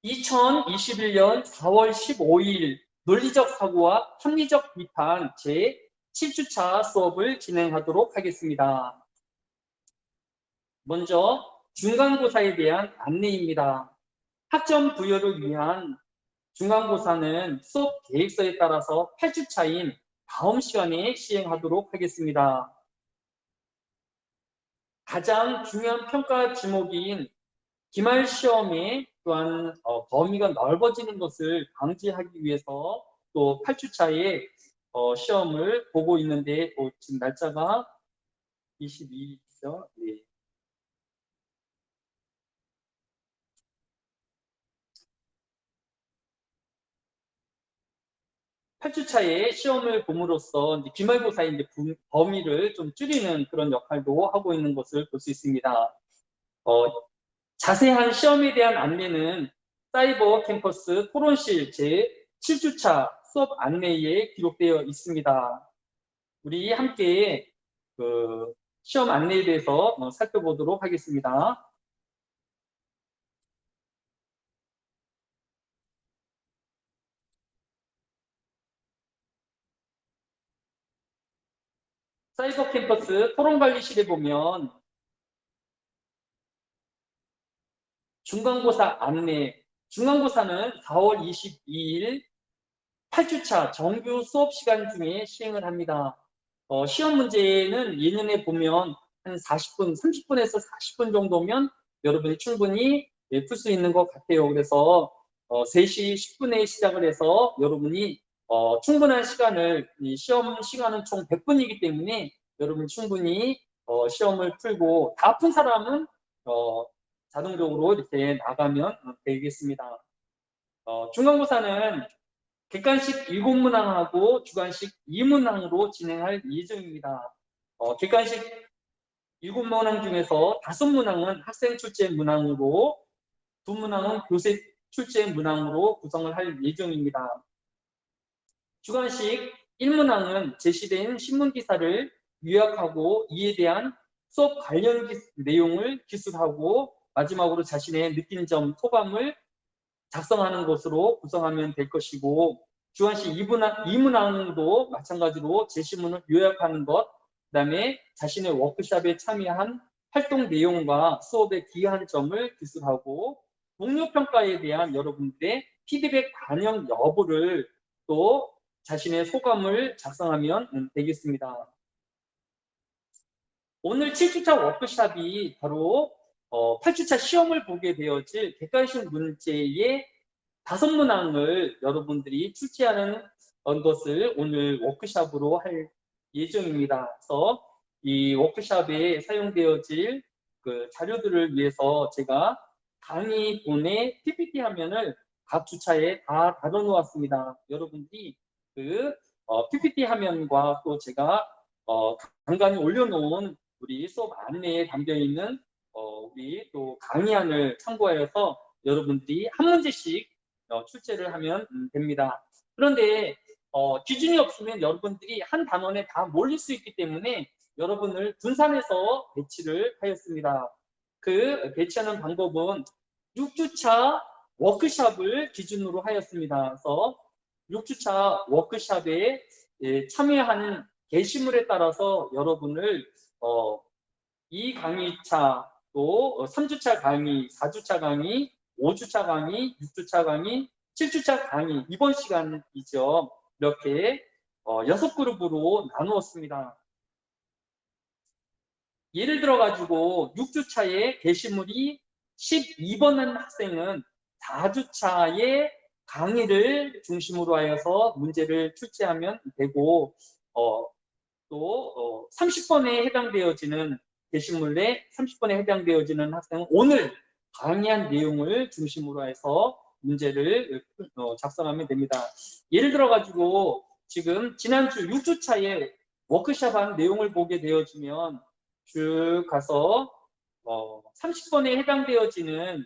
2021년 4월 15일 논리적 사고와 합리적 비판 제7주차 수업을 진행하도록 하겠습니다. 먼저 중간고사에 대한 안내입니다. 학점 부여를 위한 중간고사는 수업 계획서에 따라서 8주차인 다음 시간에 시행하도록 하겠습니다. 가장 중요한 평가 지목인 기말 시험에 또한 범위가 넓어지는 것을 방지하기 위해서 또 8주차에 시험을 보고 있는데 지금 날짜가 22일이죠. 네. (8주차에) 시험을 봄으로써 기말고사의 범위를 좀 줄이는 그런 역할도 하고 있는 것을 볼 수 있습니다. 자세한 시험에 대한 안내는 사이버 캠퍼스 토론실 제7주차 수업 안내에 기록되어 있습니다. 우리 함께 시험 안내에 대해서 살펴보도록 하겠습니다. 사이버 캠퍼스 토론관리실에 보면 중간고사 안내, 중간고사는 4월 22일 8주차 정규 수업 시간 중에 시행을 합니다. 시험 문제는 예년에 보면 한 40분, 30분에서 40분 정도면 여러분이 충분히 풀 수 있는 것 같아요. 그래서 3시 10분에 시작을 해서 여러분이 충분한 시간을, 시험 시간은 총 100분이기 때문에 여러분 충분히 시험을 풀고 다 푼 사람은 자동적으로 이렇게 나가면 되겠습니다. 중간고사는 객관식 7문항하고 주관식 2문항으로 진행할 예정입니다. 객관식 7문항 중에서 5문항은 학생 출제 문항으로 2문항은 교재 출제 문항으로 구성을 할 예정입니다. 주관식 1문항은 제시된 신문기사를 요약하고 이에 대한 수업 관련 내용을 기술하고 마지막으로 자신의 느낀 점, 소감을 작성하는 것으로 구성하면 될 것이고, 주관식 2문항도 마찬가지로 제시문을 요약하는 것, 그 다음에 자신의 워크숍에 참여한 활동 내용과 수업에 기여한 점을 기술하고, 동료평가에 대한 여러분들의 피드백 반영 여부를 또 자신의 소감을 작성하면 되겠습니다. 오늘 7주차 워크숍이 바로 8주차 시험을 보게 되어질 객관식 문제의 5문항을 여러분들이 출제하는 것을 오늘 워크숍으로 할 예정입니다. 그래서 이 워크숍에 사용되어질 자료들을 위해서 제가 강의본의 PPT 화면을 각 주차에 다 달아놓았습니다. 여러분들이 PPT 화면과 또 제가 간간히 올려놓은 우리 수업 안내에 담겨있는 우리 또 강의안을 참고하여서 여러분들이 한 문제씩 출제를 하면 됩니다. 그런데 기준이 없으면 여러분들이 한 단원에 다 몰릴 수 있기 때문에 여러분을 분산해서 배치를 하였습니다. 그 배치하는 방법은 6주차 워크숍을 기준으로 하였습니다. 그래서 6주차 워크숍에 참여하는 게시물에 따라서 여러분을 이 강의차, 또 3주차 강의, 4주차 강의, 5주차 강의, 6주차 강의, 7주차 강의, 이번 시간이죠. 이렇게 6그룹으로 나누었습니다. 예를 들어가지고 6주차에 게시물이 12번 한 학생은 4주차에 강의를 중심으로 하여서 문제를 출제하면 되고, 또 30번에 해당되어지는 게시물에 30번에 해당되어지는 학생은 오늘 강의한 내용을 중심으로 해서 문제를 작성하면 됩니다. 예를 들어 가지고 지금 지난주 6주차에 워크숍한 내용을 보게 되어지면 쭉 가서 30번에 해당되어지는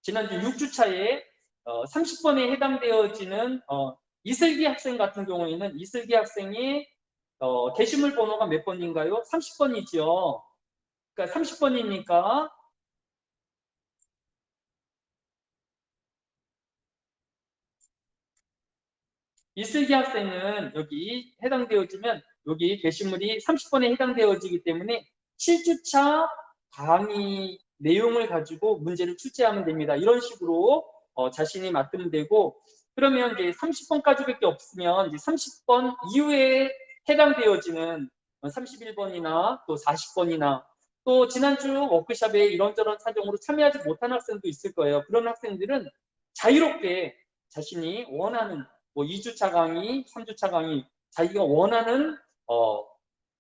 지난주 6주차에 30번에 해당되어지는 이슬기 학생 같은 경우에는 이슬기 학생이 게시물 번호가 몇 번인가요? 30번이죠. 그러니까 30번이니까 이슬기 학생은 여기 해당되어지면 여기 게시물이 30번에 해당되어지기 때문에 7주차 강의 내용을 가지고 문제를 출제하면 됩니다. 이런 식으로 자신이 맡으면 되고, 그러면 이제 30번까지밖에 없으면 이제 30번 이후에 해당되어지는 31번이나 또 40번이나 또 지난주 워크숍에 이런저런 사정으로 참여하지 못한 학생도 있을 거예요. 그런 학생들은 자유롭게 자신이 원하는 뭐 2주차 강의, 3주차 강의, 자기가 원하는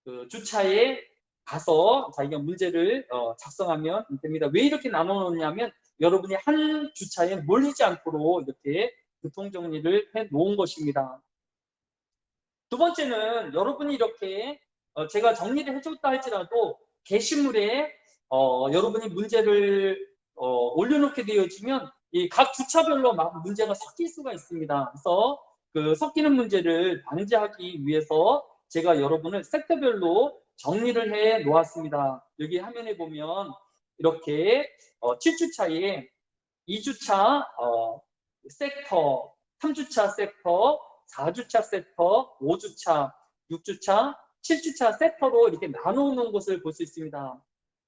그 주차에 가서 자기가 문제를 작성하면 됩니다. 왜 이렇게 나눠 놓냐면 여러분이 한 주차에 몰리지 않도록 이렇게 교통정리를 해 놓은 것입니다. 두 번째는 여러분이 이렇게 제가 정리를 해줬다 할지라도 게시물에 여러분이 문제를 올려놓게 되어지면 이 각 주차별로 막 문제가 섞일 수가 있습니다. 그래서 그 섞이는 문제를 방지하기 위해서 제가 여러분을 섹터별로 정리를 해 놓았습니다. 여기 화면에 보면 이렇게 7주차에 2주차 섹터, 3주차 섹터, 4주차 섹터, 5주차, 6주차, 7주차 섹터로 이렇게 나누는 것을 볼 수 있습니다.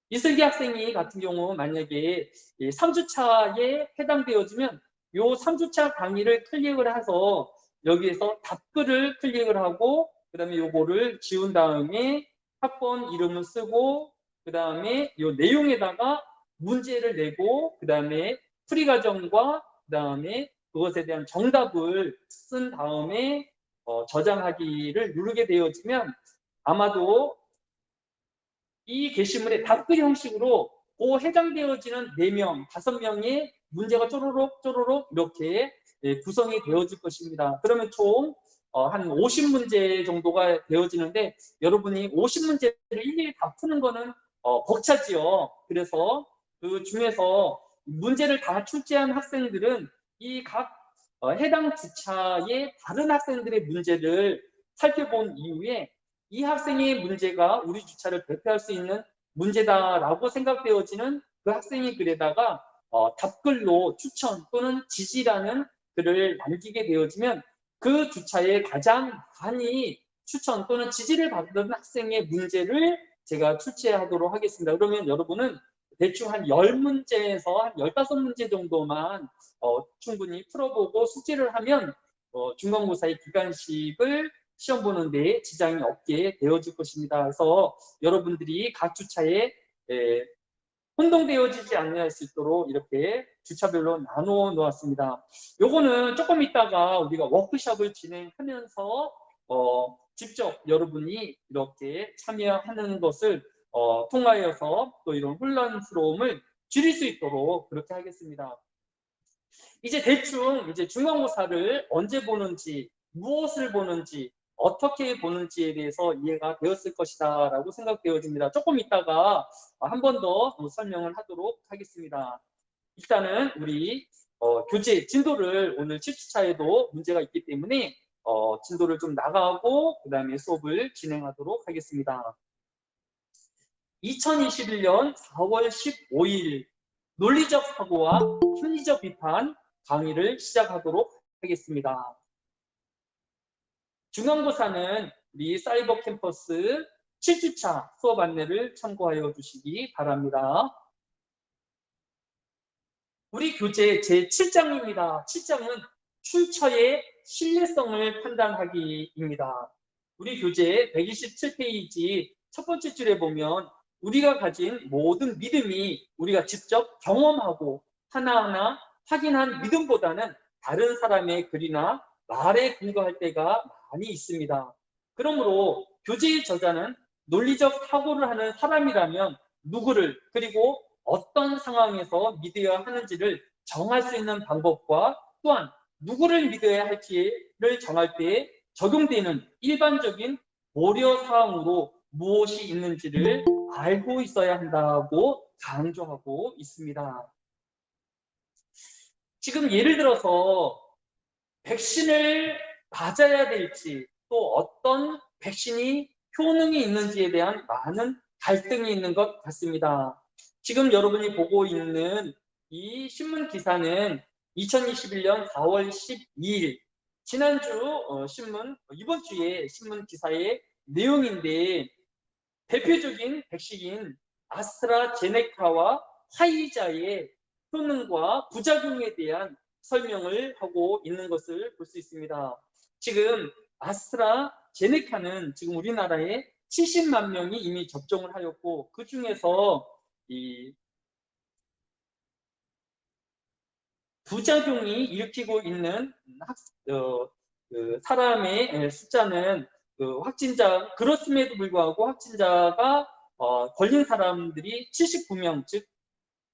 이슬기 학생이 같은 경우 만약에 3주차에 해당되어지면 이 3주차 강의를 클릭을 해서 여기에서 답글을 클릭을 하고 그 다음에 요거를 지운 다음에 학번 이름을 쓰고 그 다음에 이 내용에다가 문제를 내고 그 다음에 풀이 과정과 그 다음에 그것에 대한 정답을 쓴 다음에 저장하기를 누르게 되어지면 아마도 이 게시물에 답글 형식으로 그 해당되어지는 4명, 5명의 문제가 쪼로록 쪼로록 이렇게 구성이 되어질 것입니다. 그러면 총 한 50문제 정도가 되어지는데 여러분이 50문제를 일일이 다 푸는 거는 벅차지요. 그래서 그 중에서 문제를 다 출제한 학생들은 이 각 해당 주차의 다른 학생들의 문제를 살펴본 이후에 이 학생의 문제가 우리 주차를 대표할 수 있는 문제다라고 생각되어지는 그 학생의 글에다가 답글로 추천 또는 지지라는 글을 남기게 되어지면 그 주차에 가장 많이 추천 또는 지지를 받는 학생의 문제를 제가 출제하도록 하겠습니다. 그러면 여러분은 대충 한 10문제에서 한 15문제 정도만 충분히 풀어보고 숙제를 하면 중간고사의 기간식을 시험 보는 데 지장이 없게 되어질 것입니다. 그래서 여러분들이 각 주차에 혼동되어지지 않을 수 있도록 이렇게 주차별로 나누어 놓았습니다. 요거는 조금 있다가 우리가 워크숍을 진행하면서 직접 여러분이 이렇게 참여하는 것을 통하여서 또 이런 혼란스러움을 줄일 수 있도록 그렇게 하겠습니다. 이제 대충 이제 중간고사를 언제 보는지, 무엇을 보는지, 어떻게 보는지에 대해서 이해가 되었을 것이다 라고 생각되어집니다. 조금 있다가 한 번 더 설명을 하도록 하겠습니다. 일단은 우리 교재 진도를 오늘 7주차에도 문제가 있기 때문에 진도를 좀 나가고 그 다음에 수업을 진행하도록 하겠습니다. 2021년 4월 15일 논리적 사고와 심리적 비판 강의를 시작하도록 하겠습니다. 중간고사는 우리 사이버 캠퍼스 7주차 수업 안내를 참고하여 주시기 바랍니다. 우리 교재 제7장입니다. 7장은 출처의 신뢰성을 판단하기입니다. 우리 교재 127페이지 첫 번째 줄에 보면 우리가 가진 모든 믿음이 우리가 직접 경험하고 하나하나 확인한 믿음보다는 다른 사람의 글이나 말에 근거할 때가 많이 있습니다. 그러므로 교재의 저자는 논리적 사고를 하는 사람이라면 누구를 그리고 어떤 상황에서 믿어야 하는지를 정할 수 있는 방법과 또한 누구를 믿어야 할지를 정할 때 적용되는 일반적인 고려사항으로 무엇이 있는지를 알고 있어야 한다고 강조하고 있습니다. 지금 예를 들어서 백신을 맞아야 될지 또 어떤 백신이 효능이 있는지에 대한 많은 갈등이 있는 것 같습니다. 지금 여러분이 보고 있는 이 신문 기사는 2021년 4월 12일 지난주 이번 주에 신문 기사의 내용인데, 대표적인 백신인 아스트라제네카와 화이자의 효능과 부작용에 대한 설명을 하고 있는 것을 볼 수 있습니다. 지금 아스트라제네카는 지금 우리나라에 70만 명이 이미 접종을 하였고, 그 중에서 이 부작용이 일으키고 있는 사람의 숫자는 그렇음에도 불구하고 확진자가 걸린 사람들이 79명, 즉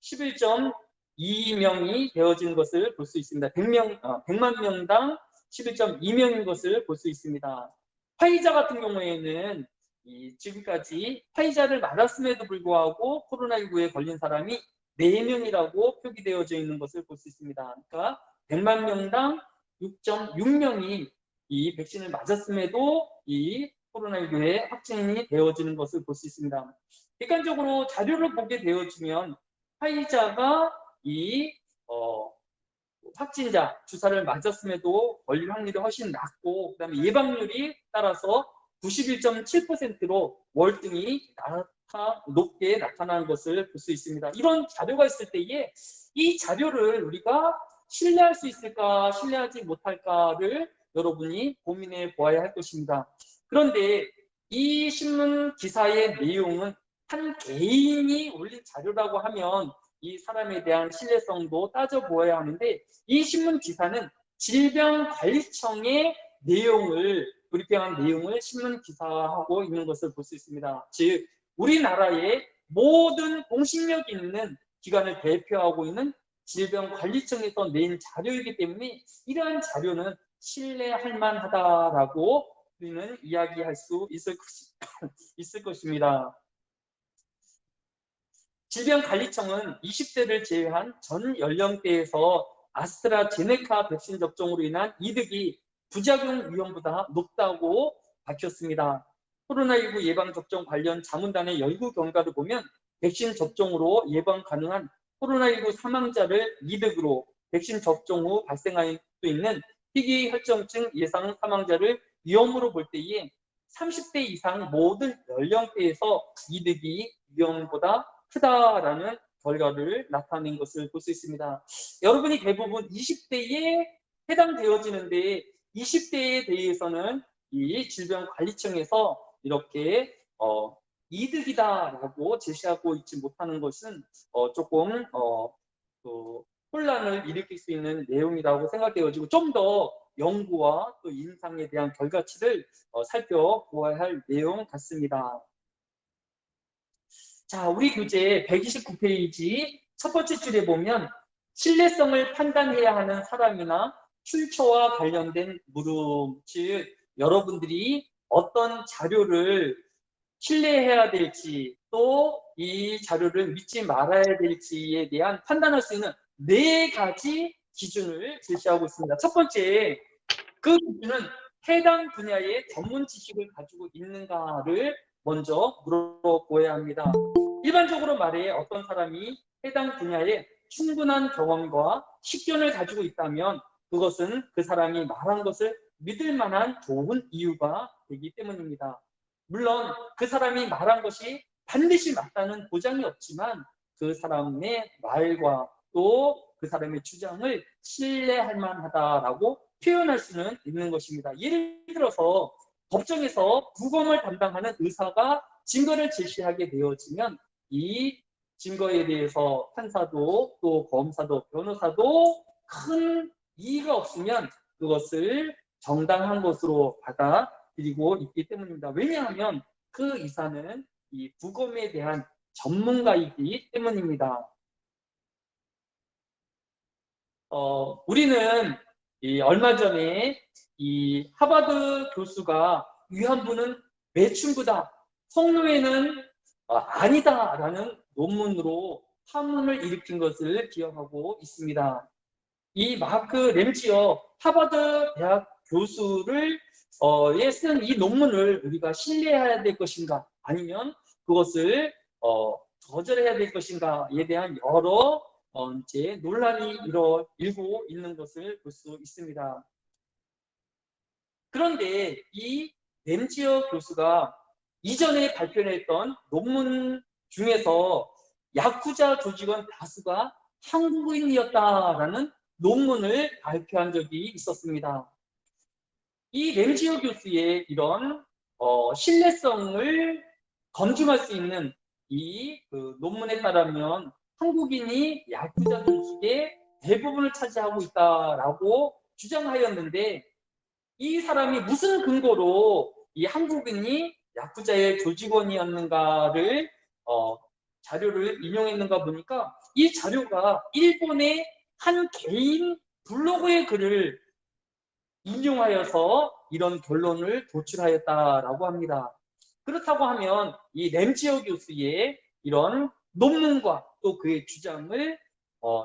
11.2명이 되어진 것을 볼 수 있습니다. 100만 명당 11.2명인 것을 볼 수 있습니다. 화이자 같은 경우에는 지금까지 화이자를 맞았음에도 불구하고 코로나19에 걸린 사람이 4명이라고 표기되어져 있는 것을 볼 수 있습니다. 그러니까 100만 명당 6.6명이 이 백신을 맞았음에도 이 코로나19에 확진이 되어지는 것을 볼 수 있습니다. 객관적으로 자료를 보게 되어지면 화이자가 확진자 주사를 맞았음에도 걸릴 확률이 훨씬 낮고, 그다음에 예방률이 따라서 91.7%로 월등히 높게 나타난 것을 볼 수 있습니다. 이런 자료가 있을 때에 이 자료를 우리가 신뢰할 수 있을까, 신뢰하지 못할까를 여러분이 고민해 보아야 할 것입니다. 그런데 이 신문 기사의 내용은 한 개인이 올린 자료라고 하면 이 사람에 대한 신뢰성도 따져보아야 하는데, 이 신문 기사는 질병관리청의 브리핑한 내용을 신문 기사하고 있는 것을 볼 수 있습니다. 즉, 우리나라의 모든 공신력 있는 기관을 대표하고 있는 질병관리청에서 낸 자료이기 때문에 이러한 자료는 신뢰할 만하다라고 우리는 이야기할 수 있을 것입니다. 질병관리청은 20대를 제외한 전 연령대에서 아스트라제네카 백신 접종으로 인한 이득이 부작용 위험보다 높다고 밝혔습니다. 코로나19 예방접종 관련 자문단의 연구 결과를 보면 백신 접종으로 예방 가능한 코로나19 사망자를 이득으로, 백신 접종 후 발생할 수 있는 희귀혈증증 예상 사망자를 위험으로 볼 때에 30대 이상 모든 연령대에서 이득이 위험보다 크다라는 결과를 나타낸 것을 볼 수 있습니다. 여러분이 대부분 20대에 해당되어지는데 20대에 대해서는 이 질병관리청에서 이렇게 이득이다라고 제시하고 있지 못하는 것은 조금 혼란을 일으킬 수 있는 내용이라고 생각되어지고, 좀 더 연구와 또 임상에 대한 결과치를 살펴보아야 할 내용 같습니다. 자, 우리 교재 129페이지 첫 번째 줄에 보면 신뢰성을 판단해야 하는 사람이나 출처와 관련된 물음, 즉 여러분들이 어떤 자료를 신뢰해야 될지, 또 이 자료를 믿지 말아야 될지에 대한 판단할 수 있는 4가지 기준을 제시하고 있습니다. 첫 번째, 그 기준은 해당 분야의 전문 지식을 가지고 있는가를 먼저 물어보아야 합니다. 일반적으로 말해 어떤 사람이 해당 분야에 충분한 경험과 식견을 가지고 있다면 그것은 그 사람이 말한 것을 믿을 만한 좋은 이유가 되기 때문입니다. 물론 그 사람이 말한 것이 반드시 맞다는 보장이 없지만 그 사람의 말과 또 그 사람의 주장을 신뢰할 만하다라고 표현할 수는 있는 것입니다. 예를 들어서 법정에서 부검을 담당하는 의사가 증거를 제시하게 되어지면 이 증거에 대해서 판사도 또 검사도 변호사도 큰 이의가 없으면 그것을 정당한 것으로 받아들이고 있기 때문입니다. 왜냐하면 그 의사는 이 부검에 대한 전문가이기 때문입니다. 우리는 얼마 전에 이 하버드 교수가 위안부는 매춘부다, 성노예는 아니다라는 논문으로 파문을 일으킨 것을 기억하고 있습니다. 이 마크 램지어 하버드 대학 교수를 쓴 이 논문을 우리가 신뢰해야 될 것인가, 아니면 그것을 거절해야 될 것인가에 대한 여러 이제 논란이 일고 있는 것을 볼 수 있습니다. 그런데 이 램지어 교수가 이전에 발표했던 논문 중에서 야쿠자 조직원 다수가 한국인이었다라는 논문을 발표한 적이 있었습니다. 이 램지어 교수의 이런 신뢰성을 검증할 수 있는 이 논문에 따르면 한국인이 야쿠자 조직의 대부분을 차지하고 있다라고 주장하였는데, 이 사람이 무슨 근거로 이 한국인이 야쿠자의 조직원이었는가를 자료를 인용했는가 보니까, 이 자료가 일본의 한 개인 블로그의 글을 인용하여서 이런 결론을 도출하였다라고 합니다. 그렇다고 하면 이 램지어 교수의 이런 논문과 또 그의 주장을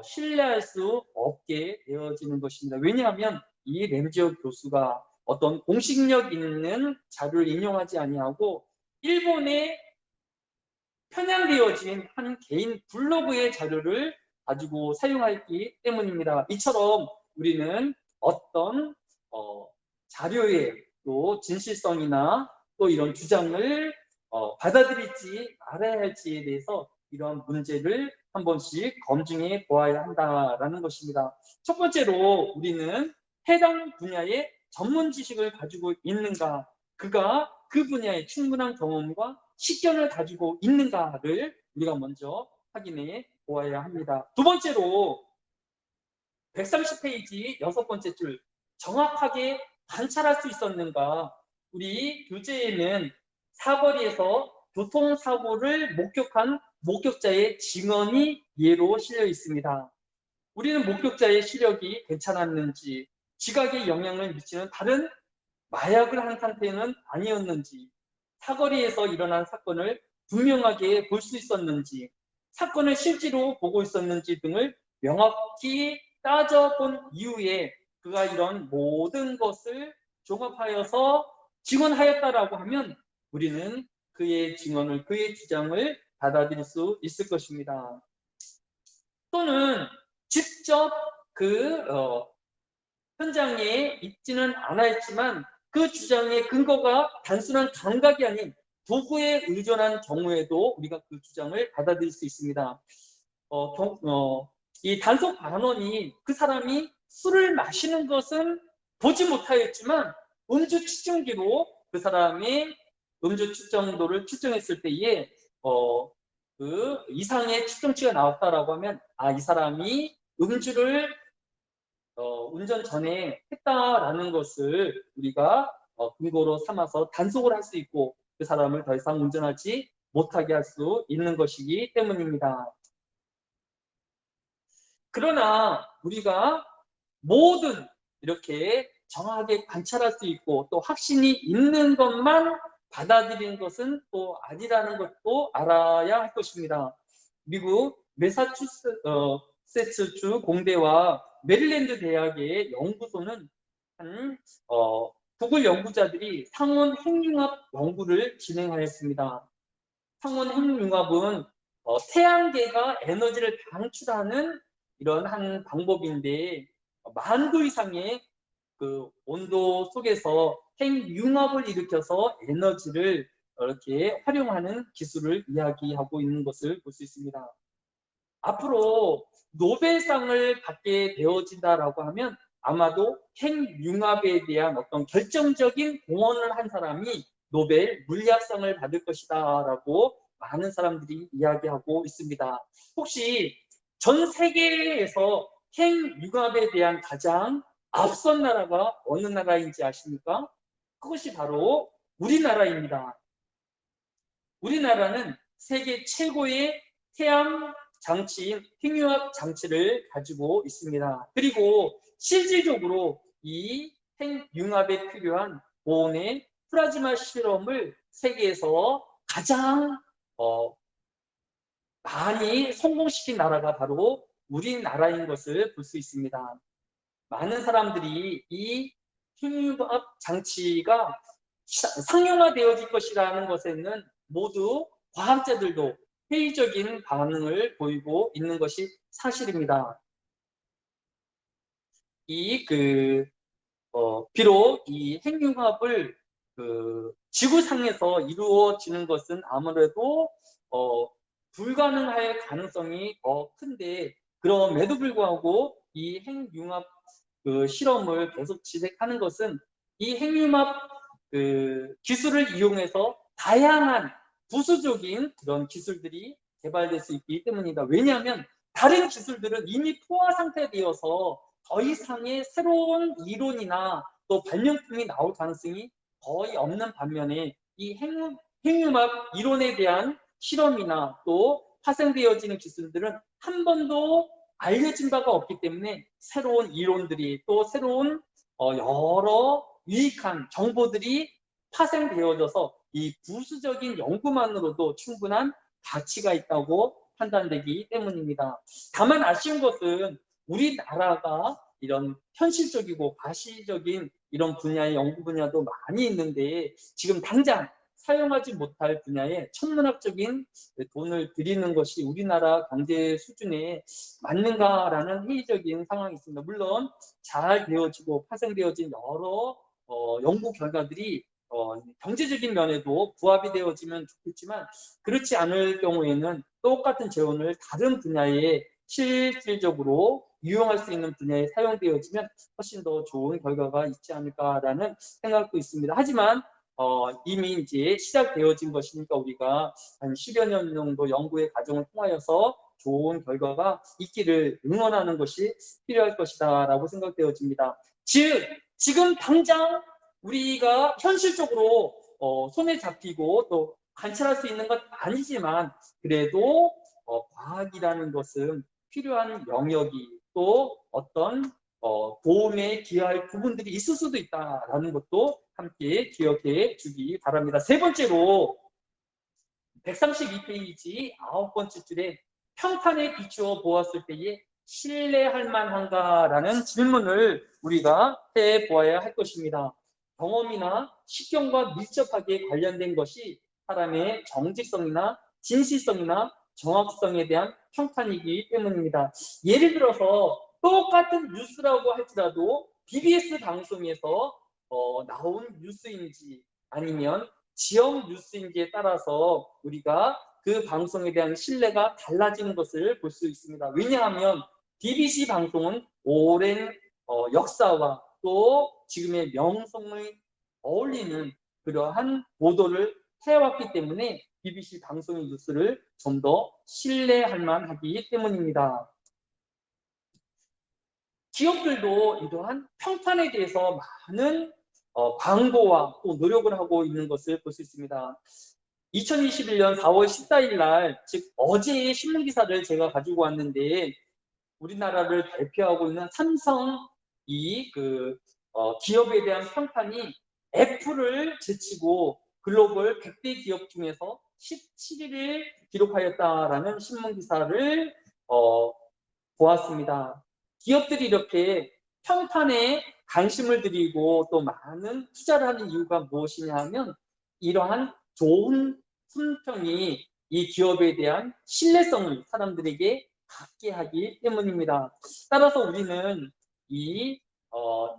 신뢰할 수 없게 되어지는 것입니다. 왜냐하면 이 램지어 교수가 어떤 공식력 있는 자료를 인용하지 아니하고 일본에 편향되어진 한 개인 블로그의 자료를 가지고 사용하였기 때문입니다. 이처럼 우리는 어떤 자료의 또 진실성이나 또 이런 주장을 받아들일지 말아야 할지에 대해서 이런 문제를 한 번씩 검증해 보아야 한다라는 것입니다. 첫 번째로 우리는 해당 분야의 전문 지식을 가지고 있는가, 그가 그 분야의 충분한 경험과 식견을 가지고 있는가를 우리가 먼저 확인해 보아야 합니다. 두 번째로 130페이지 6번째 줄, 정확하게 관찰할 수 있었는가. 우리 교재에는 사거리에서 교통사고를 목격한 목격자의 증언이 예로 실려 있습니다. 우리는 목격자의 시력이 괜찮았는지, 지각에 영향을 미치는 다른 마약을 한 상태는 아니었는지, 사거리에서 일어난 사건을 분명하게 볼 수 있었는지, 사건을 실제로 보고 있었는지 등을 명확히 따져본 이후에 그가 이런 모든 것을 종합하여서 증언하였다라고 하면 우리는 그의 증언을, 그의 주장을 받아들일 수 있을 것입니다. 또는 직접 그 현장에 있지는 않았지만 그 주장의 근거가 단순한 감각이 아닌 도구에 의존한 경우에도 우리가 그 주장을 받아들일 수 있습니다. 이 단속 반원이 그 사람이 술을 마시는 것은 보지 못하였지만 음주 측정기로 그 사람의 음주 측정도를 측정했을 때에 그 이상의 측정치가 나왔다라고 하면 이 사람이 음주를 운전 전에 했다라는 것을 우리가 근거로 삼아서 단속을 할 수 있고 그 사람을 더 이상 운전하지 못하게 할 수 있는 것이기 때문입니다. 그러나 우리가 모든 이렇게 정확하게 관찰할 수 있고 또 확신이 있는 것만 받아들이는 것은 또 아니라는 것도 알아야 할 것입니다. 미국 매사추세츠 공대와 메릴랜드 대학의 연구소는 구글 연구자들이 상온 핵융합 연구를 진행하였습니다. 상온 핵융합은 태양계가 에너지를 방출하는 이런 한 방법인데, 만도 이상의 그 온도 속에서 핵융합을 일으켜서 에너지를 이렇게 활용하는 기술을 이야기하고 있는 것을 볼 수 있습니다. 앞으로 노벨상을 받게 되어진다라고 하면 아마도 핵융합에 대한 어떤 결정적인 공헌을 한 사람이 노벨 물리학상을 받을 것이다라고 많은 사람들이 이야기하고 있습니다. 혹시 전 세계에서 핵융합에 대한 가장 앞선 나라가 어느 나라인지 아십니까? 그것이 바로 우리나라입니다. 우리나라는 세계 최고의 태양 장치인 핵융합 장치를 가지고 있습니다. 그리고 실질적으로 이 핵융합에 필요한 고온의 플라즈마 실험을 세계에서 가장 많이 성공시킨 나라가 바로 우리나라인 것을 볼 수 있습니다. 많은 사람들이 이 핵융합 장치가 상용화되어질 것이라는 것에는 모두 과학자들도 회의적인 반응을 보이고 있는 것이 사실입니다. 비록 이 핵융합을 지구상에서 이루어지는 것은 아무래도 불가능할 가능성이 더 큰데, 그럼에도 불구하고 이 핵융합 실험을 계속 진행하는 것은 이 핵융합 기술을 이용해서 다양한 부수적인 그런 기술들이 개발될 수 있기 때문이다. 왜냐하면 다른 기술들은 이미 포화 상태되어서 더 이상의 새로운 이론이나 또 발명품이 나올 가능성이 거의 없는 반면에 이 핵융합 이론에 대한 실험이나 또 파생되어지는 기술들은 한 번도 알려진 바가 없기 때문에 새로운 이론들이 또 새로운 여러 유익한 정보들이 파생되어져서 이 부수적인 연구만으로도 충분한 가치가 있다고 판단되기 때문입니다. 다만 아쉬운 것은 우리나라가 이런 현실적이고 가시적인 이런 분야의 연구 분야도 많이 있는데 지금 당장 사용하지 못할 분야에 천문학적인 돈을 들이는 것이 우리나라 경제 수준에 맞는가라는 회의적인 상황이 있습니다. 물론 잘 되어지고 파생되어진 여러 연구 결과들이 경제적인 면에도 부합이 되어지면 좋겠지만 그렇지 않을 경우에는 똑같은 재원을 다른 분야에 실질적으로 유용할 수 있는 분야에 사용되어지면 훨씬 더 좋은 결과가 있지 않을까라는 생각도 있습니다. 하지만 이미 이제 시작되어진 것이니까 우리가 한 10여 년 정도 연구의 과정을 통하여서 좋은 결과가 있기를 응원하는 것이 필요할 것이다 라고 생각되어집니다. 즉 지금 당장 우리가 현실적으로 손에 잡히고 또 관찰할 수 있는 건 아니지만 그래도 과학이라는 것은 필요한 영역이 또 어떤 도움에 기여할 부분들이 있을 수도 있다라는 것도 함께 기억해 주기 바랍니다. 세 번째로 132페이지 9번째 줄에 평판에 비추어 보았을 때에 신뢰할 만한가라는 질문을 우리가 해보아야 할 것입니다. 경험이나 식견과 밀접하게 관련된 것이 사람의 정직성이나 진실성이나 정확성에 대한 평판이기 때문입니다. 예를 들어서 똑같은 뉴스라고 할지라도 BBS 방송에서 나온 뉴스인지 아니면 지역 뉴스인지에 따라서 우리가 그 방송에 대한 신뢰가 달라지는 것을 볼 수 있습니다. 왜냐하면 BBC 방송은 오랜 역사와 또 지금의 명성을 어울리는 그러한 보도를 해왔기 때문에 BBC 방송의 뉴스를 좀 더 신뢰할 만하기 때문입니다. 기업들도 이러한 평판에 대해서 많은 광고와 또 노력을 하고 있는 것을 볼 수 있습니다. 2021년 4월 14일 날, 즉 어제의 신문기사를 제가 가지고 왔는데 우리나라를 대표하고 있는 삼성 기업에 대한 평판이 애플을 제치고 글로벌 100대 기업 중에서 17위를 기록하였다라는 신문기사를 보았습니다. 기업들이 이렇게 평판에 관심을 들이고 또 많은 투자를 하는 이유가 무엇이냐 하면 이러한 좋은 품평이 이 기업에 대한 신뢰성을 사람들에게 갖게 하기 때문입니다. 따라서 우리는 이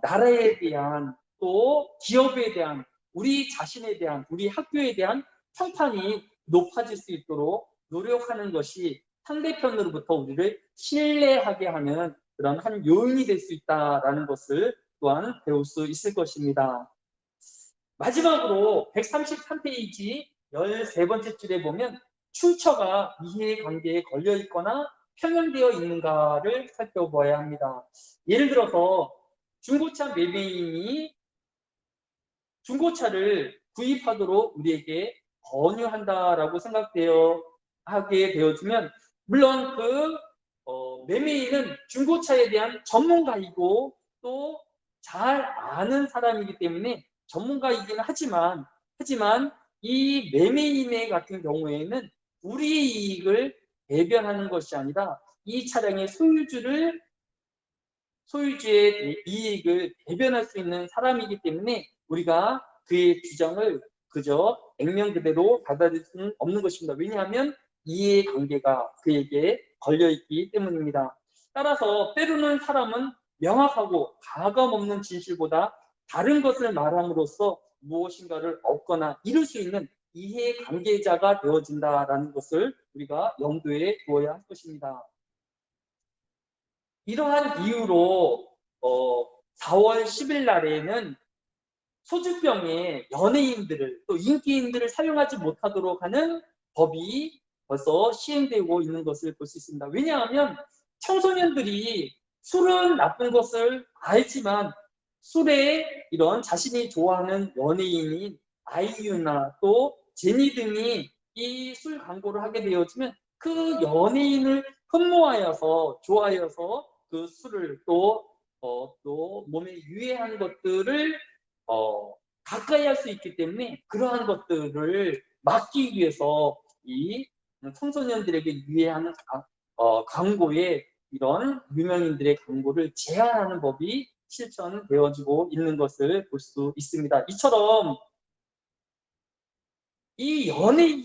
나라에 대한 또 기업에 대한 우리 자신에 대한 우리 학교에 대한 평판이 높아질 수 있도록 노력하는 것이 상대편으로부터 우리를 신뢰하게 하는 그런 한 요인이 될 수 있다는 것을 또한 배울 수 있을 것입니다. 마지막으로 133페이지 13번째 줄에 보면 출처가 이해관계에 걸려 있거나 편향되어 있는가를 살펴봐야 합니다. 예를 들어서 중고차 매매인이 중고차를 구입하도록 우리에게 권유한다라고 하게 되어지면 물론 매매인은 중고차에 대한 전문가이고 또 잘 아는 사람이기 때문에 전문가이긴 하지만 이 매매인의 같은 경우에는 우리의 이익을 대변하는 것이 아니라 이 차량의 소유주의 이익을 대변할 수 있는 사람이기 때문에 우리가 그의 주장을 그저 액면 그대로 받아들일 수는 없는 것입니다. 왜냐하면 이해관계가 그에게 걸려있기 때문입니다. 따라서 때로는 사람은 명확하고 가감없는 진실보다 다른 것을 말함으로써 무엇인가를 얻거나 이룰 수 있는 이해관계자가 되어진다라는 것을 우리가 염두에 두어야 할 것입니다. 이러한 이유로 4월 10일 날에는 소주병에 연예인들을 또 인기인들을 사용하지 못하도록 하는 법이 벌써 시행되고 있는 것을 볼 수 있습니다. 왜냐하면 청소년들이 술은 나쁜 것을 알지만 술에 이런 자신이 좋아하는 연예인인 아이유나 또 제니 등이 이 술 광고를 하게 되어지면 그 연예인을 흠모하여서 좋아하여서 그 술을 또 몸에 유해한 것들을 가까이 할 수 있기 때문에 그러한 것들을 막기 위해서 이 청소년들에게 유해한 광고에 이런 유명인들의 광고를 제한하는 법이 실천되어지고 있는 것을 볼 수 있습니다. 이처럼 이 연예인